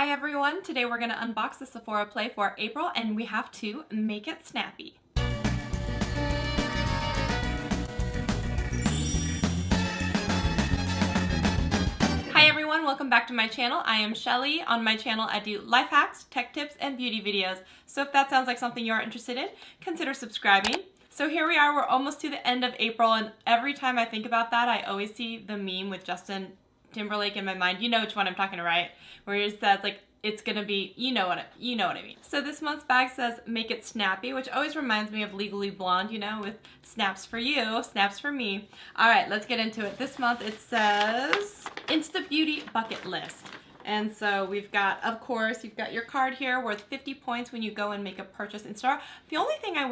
Hi everyone, today we're going to unbox the Sephora Play for April and we have to make it snappy. Hi everyone, welcome back to my channel. I am Shelly. On my channel I do life hacks, tech tips, and beauty videos. So if that sounds like something you're interested in, consider subscribing. So here we are, we're almost to the end of April, and every time I think about that I always see the meme with Justin Timberlake in my mind. You know which one I'm talking about, right? Where he says like, it's gonna be, you know what I mean. So this month's bag says make it snappy, which always reminds me of Legally Blonde, you know, with snaps for you, snaps for me. All right, let's get into it. This month it says Insta Beauty Bucket List. And so we've got, of course, you've got your card here worth 50 points when you go and make a purchase in store. The only thing I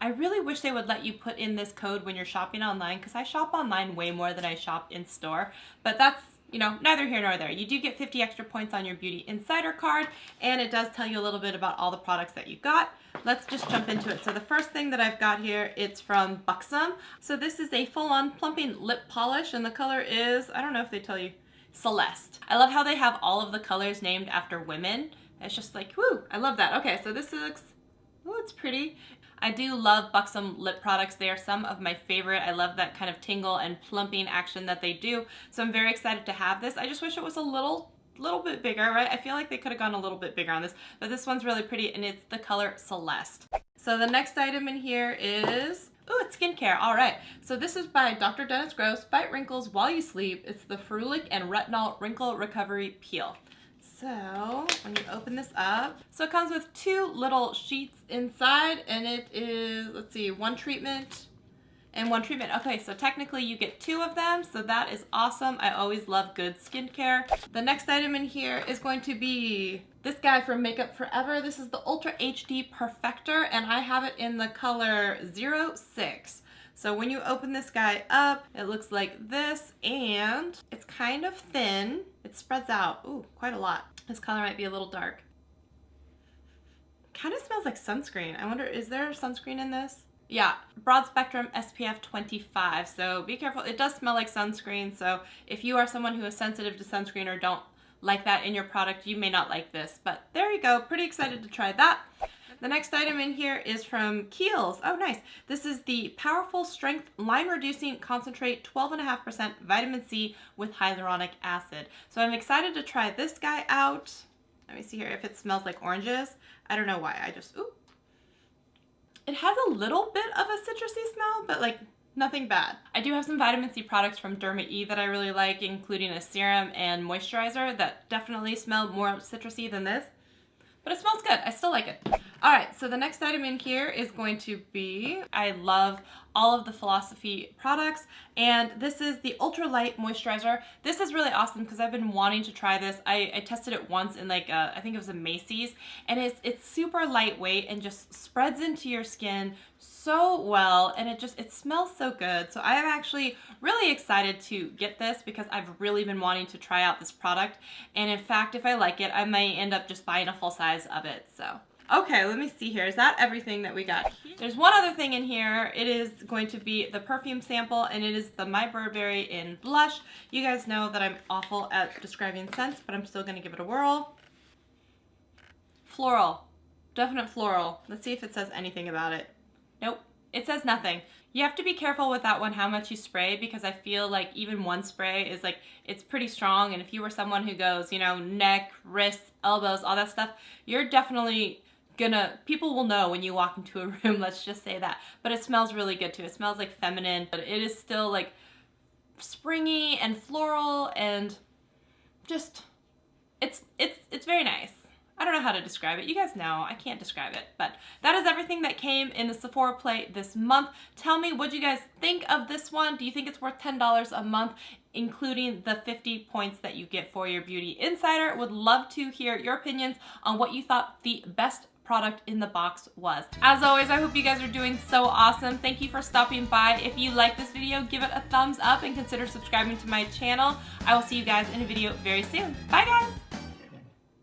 really wish they would let you put in this code when you're shopping online, because I shop online way more than I shop in store, but that's, you know, neither here nor there. You do get 50 extra points on your Beauty Insider card, and it does tell you a little bit about all the products that you got. Let's just jump into it. So the first thing that I've got here, it's from BUXOM. So this is a full-on plumping lip polish, and the color is, I don't know if they tell you, Celeste. I love how they have all of the colors named after women. It's just like, whoo, I love that. Okay, so this looks, oh, it's pretty. I do love BUXOM lip products. They are some of my favorite. I love that kind of tingle and plumping action that they do. So I'm very excited to have this. I just wish it was a little bit bigger, right? I feel like they could have gone a little bit bigger on this, but this one's really pretty and it's the color Celeste. So the next item in here is, oh, it's skincare. All right. So this is by Dr. Dennis Gross, Fight Wrinkles While You Sleep. It's the Ferulic and Retinol Wrinkle Recovery Peel. So when you open this up, so it comes with two little sheets inside, and it is, let's see, one treatment and one treatment. Okay, so technically you get two of them, so that is awesome. I always love good skincare. The next item in here is going to be this guy from Makeup Forever. This is the Ultra HD Perfector, and I have it in the color 06. So when you open this guy up, it looks like this, and it's kind of thin. It spreads out, ooh, quite a lot. This color might be a little dark. Kind of smells like sunscreen. I wonder, is there sunscreen in this? Yeah, broad spectrum SPF 25, so be careful. It does smell like sunscreen, so if you are someone who is sensitive to sunscreen or don't like that in your product, you may not like this, but there you go. Pretty excited to try that. The next item in here is from KIEHL'S. Oh, nice. This is the Powerful Strength Line Reducing Concentrate 12.5% Vitamin C with Hyaluronic Acid. So I'm excited to try this guy out. Let me see here if it smells like oranges. I don't know why. Ooh. It has a little bit of a citrusy smell, but like nothing bad. I do have some vitamin C products from Derma E that I really like, including a serum and moisturizer that definitely smell more citrusy than this. But it smells good. I still like it. All right, so the next item in here is going to be, I love all of the Philosophy products, and this is the Ultra Light Moisturizer. This is really awesome because I've been wanting to try this. I tested it once in like, I think it was a Macy's, and it's super lightweight and just spreads into your skin so well, and it smells so good. So I am actually really excited to get this because I've really been wanting to try out this product, and in fact, if I like it, I may end up just buying a full size of it, so. Okay, let me see here. Is that everything that we got? There's one other thing in here. It is going to be the perfume sample, and it is the My Burberry in Blush. You guys know that I'm awful at describing scents, but I'm still gonna give it a whirl. Floral, definite floral. Let's see if it says anything about it. Nope, it says nothing. You have to be careful with that one, how much you spray, because I feel like even one spray is like, it's pretty strong, and if you were someone who goes, you know, neck, wrists, elbows, all that stuff, you're definitely people will know when you walk into a room, let's just say that. But it smells really good too. It smells like feminine, but it is still like springy and floral, and just, it's very nice. I don't know how to describe it. You guys know, I can't describe it, but that is everything that came in the Sephora Play this month. Tell me, what do you guys think of this one? Do you think it's worth $10 a month, including the 50 points that you get for your Beauty Insider? Would love to hear your opinions on what you thought the best product in the box was. As always, I hope you guys are doing so awesome. Thank you for stopping by. If you like this video, give it a thumbs up and consider subscribing to my channel. I will see you guys in a video very soon. Bye guys!